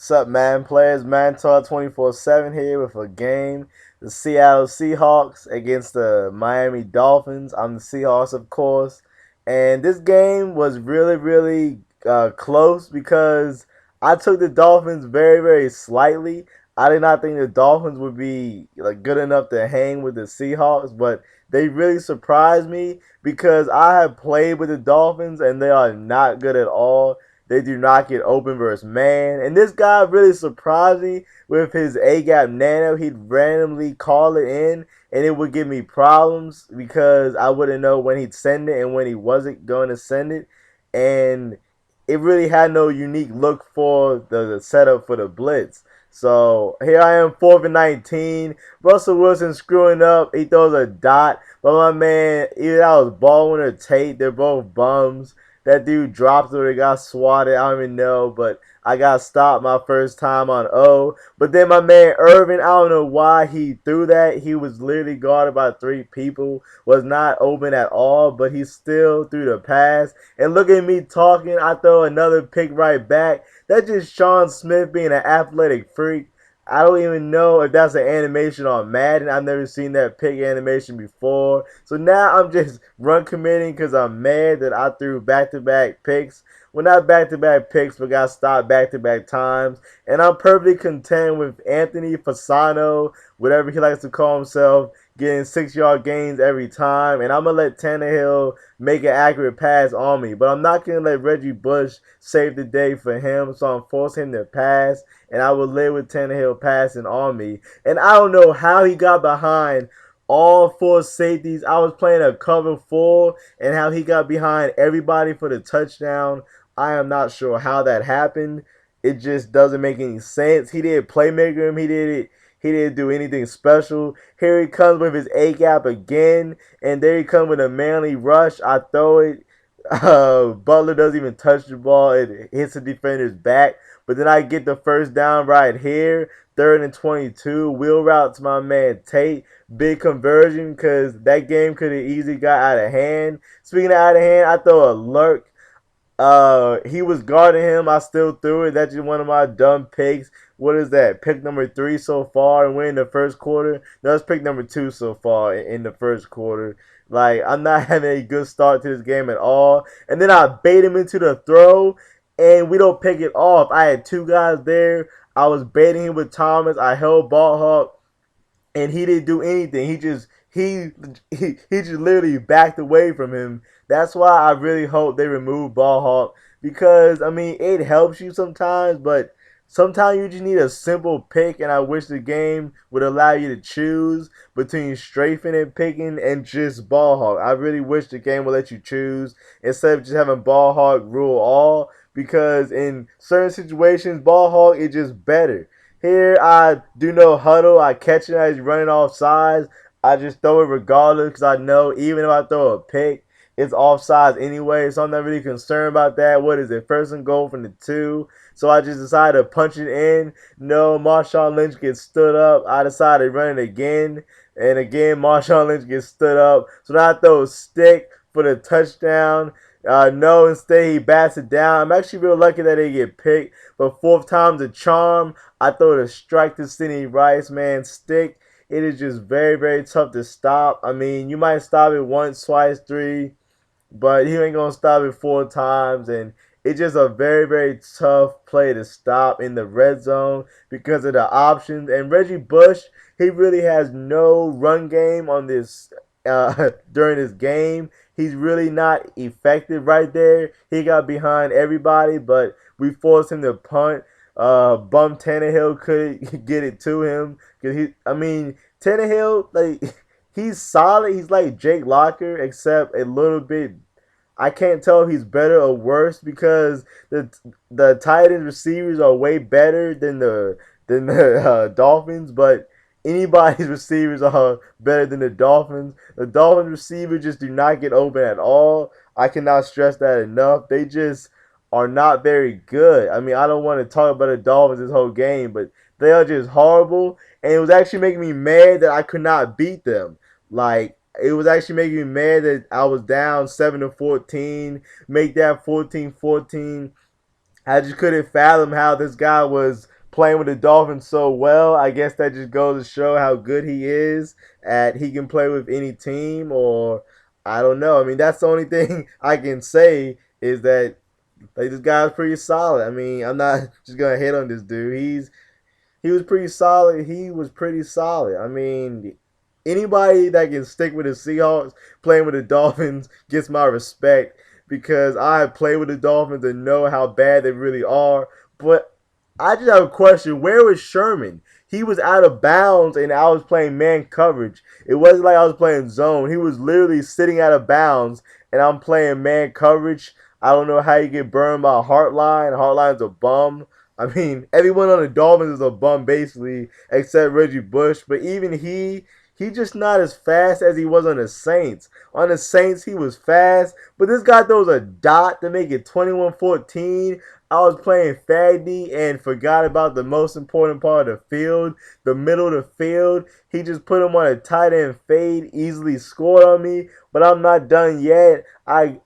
What's up, man? Players, man. Talk 24/7 here with a game. The Seattle Seahawks against the Miami Dolphins. I'm the Seahawks, of course. And this game was really close because I took the Dolphins very slightly. I did not think the Dolphins would be good enough to hang with the Seahawks, but they really surprised me because I have played with the Dolphins and they are not good at all. They do not get open versus man. And this guy really surprised me with his A-gap nano. He'd randomly call it in and it would give me problems because I wouldn't know when he'd send it and when he wasn't going to send it. And it really had no unique look for the setup for the blitz. So here I am, 4th and 19. Russell Wilson screwing up. He throws a dot. But my man, either that was Baldwin or Tate. They're both bums. That dude dropped it or he got swatted. I don't even know. But I got stopped my first time on O. But then my man Irvin, I don't know why he threw that. He was literally guarded by 3 people. Was not open at all. But he still threw the pass. And look at me talking. I throw another pick right back. That's just Sean Smith being an athletic freak. I don't even know if that's an animation on Madden. I've never seen that pick animation before. So now I'm just run committing because I'm mad that I threw back-to-back picks. Well, not back-to-back picks, but got stopped back-to-back times. And I'm perfectly content with Anthony Fasano, whatever he likes to call himself, getting 6-yard gains every time. And I'm going to let Tannehill make an accurate pass on me. But I'm not going to let Reggie Bush save the day for him. So I'm forcing him to pass. And I will live with Tannehill passing on me. And I don't know how he got behind all 4 safeties. I was playing a cover 4 and how he got behind everybody for the touchdown. I am not sure how that happened. It just doesn't make any sense. He didn't playmaker him. He didn't do anything special. Here he comes with his A-gap again. And there he comes with a manly rush. I throw it. Butler doesn't even touch the ball. It hits the defender's back. But then I get the first down right here. 3rd and 22. Wheel route to my man Tate. Big conversion because that game could have easily got out of hand. Speaking of out of hand, I throw a lurk. He was guarding him. I still threw it. That's just one of my dumb picks. What is that? Pick number 3 so far and we're in the first quarter. No, that's pick number 2 so far in the first quarter. Like, I'm not having a good start to this game at all. And then I bait him into the throw and we don't pick it off. I had 2 guys there. I was baiting him with Thomas. I held ball hawk and he didn't do anything. He just literally backed away from him. That's why I really hope they remove ball hawk because I mean it helps you sometimes, but sometimes you just need a simple pick. And I wish the game would allow you to choose between strafing and picking and just ball hawk. I really wish the game would let you choose instead of just having ball hawk rule all because in certain situations ball hawk is just better. Here I do no huddle. I catch it as he's running off sides. I just throw it regardless because I know even if I throw a pick, it's off sides anyway. So I'm not really concerned about that. What is it? 1st and goal from the 2. So I just decided to punch it in. No, Marshawn Lynch gets stood up. I decided to run it again. And again, Marshawn Lynch gets stood up. So now I throw a stick for the touchdown. No, instead he bats it down. I'm actually real lucky that they get picked. But 4th time's a charm. I throw the strike to Sidney Rice, man. Stick. It is just very tough to stop. I mean, you might stop it once, twice, 3, but he ain't gonna stop it 4 times. And it's just a very tough play to stop in the red zone because of the options. And Reggie Bush, he really has no run game on this during this game. He's really not effective right there. He got behind everybody, but we forced him to punt. Bum Tannehill could get it to him because I mean, Tannehill, like he's solid. He's like Jake Locker, except a little bit. I can't tell if he's better or worse because the Titans receivers are way better than the Dolphins, but anybody's receivers are better than the Dolphins. The Dolphins receivers just do not get open at all. I cannot stress that enough. They just are not very good. I mean, I don't want to talk about the Dolphins this whole game, but they are just horrible. And it was actually making me mad that I could not beat them. Like, it was actually making me mad that I was down 7-14, make that 14-14. I just couldn't fathom how this guy was playing with the Dolphins so well. I guess that just goes to show how good he is at he can play with any team, or I don't know. I mean, that's the only thing I can say is that like this guy's pretty solid. I mean, I'm not just gonna hit on this dude. He was pretty solid. He was pretty solid. I mean, anybody that can stick with the Seahawks playing with the Dolphins gets my respect because I have played with the Dolphins and know how bad they really are. But I just have a question. Where was Sherman? He was out of bounds and I was playing man coverage. It wasn't like I was playing zone. He was literally sitting out of bounds and I'm playing man coverage. I don't know how you get burned by Heartline. Heartline's a bum. I mean, everyone on the Dolphins is a bum basically, except Reggie Bush. But even he just not as fast as he was on the Saints. On the Saints, he was fast, but this guy throws a dot to make it 21-14. I was playing Faggy and forgot about the most important part of the field, the middle of the field. He just put him on a tight end fade, easily scored on me, but I'm not done yet. I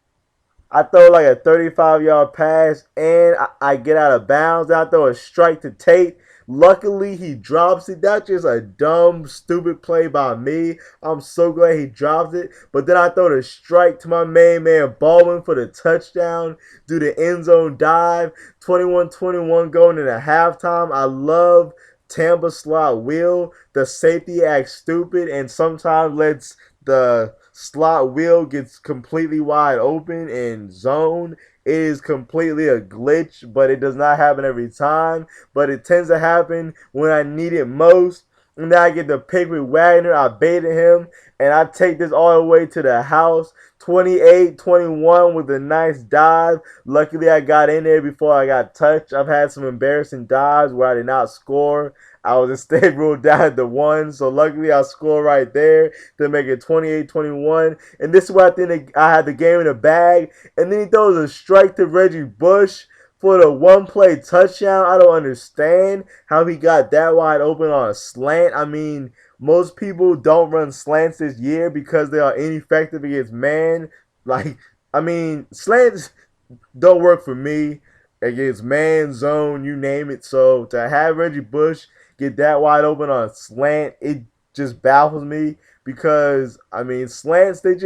throw like a 35-yard pass and I get out of bounds. I throw a strike to Tate. Luckily, he drops it. That's just a dumb, stupid play by me. I'm so glad he dropped it. But then I throw the strike to my main man Baldwin for the touchdown. Do the end zone dive. 21-21 going into halftime. I love Tampa slot wheel. The safety acts stupid and sometimes lets the slot wheel gets completely wide open in zone. It is completely a glitch, but it does not happen every time. But it tends to happen when I need it most. And then I get the pick with Wagner. I baited him, and I take this all the way to the house. 28-21 with a nice dive. Luckily, I got in there before I got touched. I've had some embarrassing dives where I did not score. I was instead ruled down at the one, so luckily I scored right there to make it 28-21. And this is where I think I had the game in the bag. And then he throws a strike to Reggie Bush for the one-play touchdown. I don't understand how he got that wide open on a slant. I mean, most people don't run slants this year because they are ineffective against man. Like, I mean, slants don't work for me against man, zone, you name it. So to have Reggie Bush get that wide open on a slant, it just baffles me because I mean slants they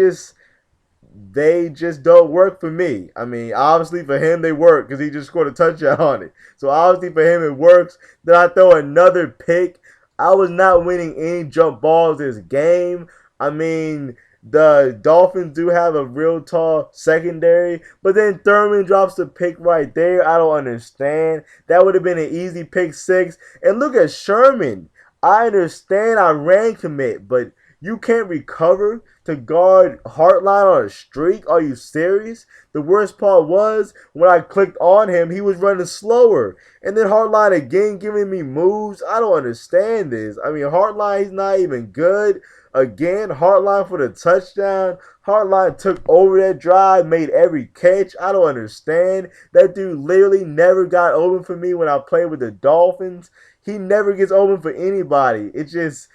just don't work for me. I mean, obviously for him they work because he just scored a touchdown on it. So obviously for him it works. Then I throw another pick. I was not winning any jump balls this game. I mean, the Dolphins do have a real tall secondary, but then Thurman drops the pick right there. I don't understand. That would have been an easy pick six. And look at Sherman. I understand I ran commit, but you can't recover to guard Hartline on a streak? Are you serious? The worst part was when I clicked on him, he was running slower. And then Hartline again giving me moves. I don't understand this. I mean, Hartline, he's not even good. Again, Hartline for the touchdown. Hartline took over that drive, made every catch. I don't understand. That dude literally never got open for me when I played with the Dolphins. He never gets open for anybody. It's just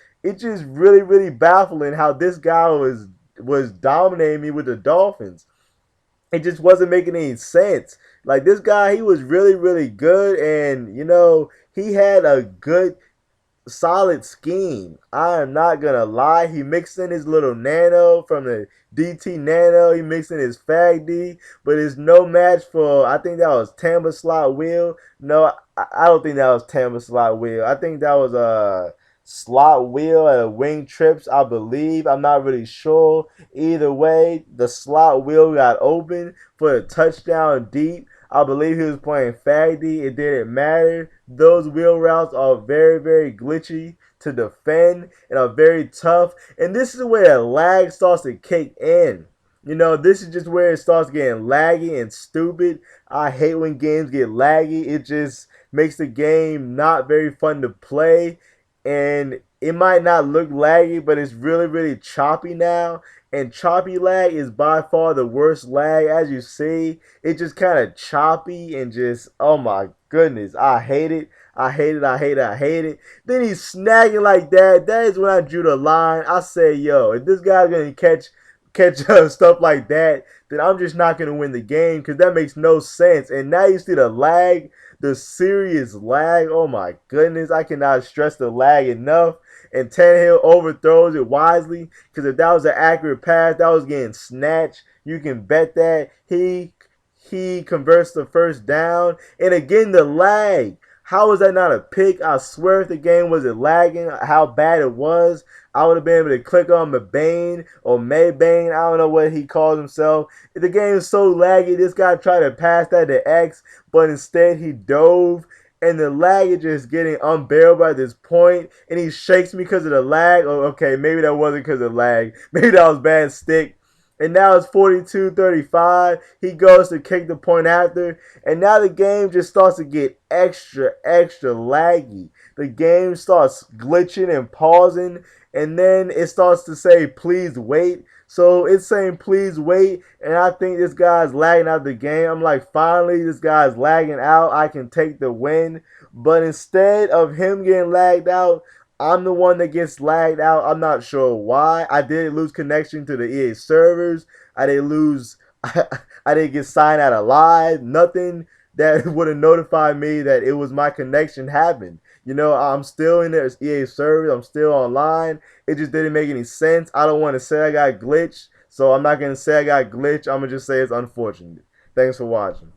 really, really baffling how this guy was dominating me with the Dolphins. It just wasn't making any sense. Like this guy, he was really, really good, and he had a good solid scheme. I am not gonna lie. He mixed in his little nano from the DT Nano. He mixed in his Fag D, but it's no match for. I think that was Tamba Slot Wheel. No, I don't think that was Tamba Slot Wheel. I think that was a Slot Wheel at a Wing Trips. I believe. I'm not really sure. Either way, the Slot Wheel got open for a touchdown deep. I believe he was playing Faggy. It didn't matter. Those wheel routes are very, very glitchy to defend and are very tough. And this is where lag starts to kick in. This is just where it starts getting laggy and stupid. I hate when games get laggy. It just makes the game not very fun to play. And it might not look laggy, but it's really, really choppy now. And choppy lag is by far the worst lag. As you see, it's just kind of choppy and just, oh my goodness, I hate it. I hate it, I hate it, I hate it. Then he's snagging like that. That is when I drew the line. I say, yo, if this guy's going to catch stuff like that, then I'm just not going to win the game because that makes no sense. And now you see the lag. the serious lag. Oh my goodness, I cannot stress the lag enough. And Tannehill overthrows it wisely because if that was an accurate pass, that was getting snatched. You can bet that he converts the first down. And again, the lag. How was that not a pick? I swear if the game wasn't lagging, how bad it was, I would have been able to click on Mabane or Maybane. I don't know what he calls himself. The game is so laggy. This guy tried to pass that to X, but instead he dove. And the lag is just getting unbearable at this point. And he shakes me because of the lag. Oh, okay, maybe that wasn't because of lag. Maybe that was bad stick. And now it's 42-35. He goes to kick the point after. And now the game just starts to get extra, extra laggy. The game starts glitching and pausing. And then it starts to say, please wait. So it's saying, please wait. And I think this guy's lagging out the game. I'm like, finally, this guy's lagging out. I can take the win. But instead of him getting lagged out, I'm the one that gets lagged out. I'm not sure why. I did lose connection to the EA servers. I didn't lose. I didn't get signed out of live. Nothing that would have notified me that it was my connection happened. You know, I'm still in the EA servers. I'm still online. It just didn't make any sense. I don't want to say I got glitched, so I'm not going to say I got glitched. I'm going to just say it's unfortunate. Thanks for watching.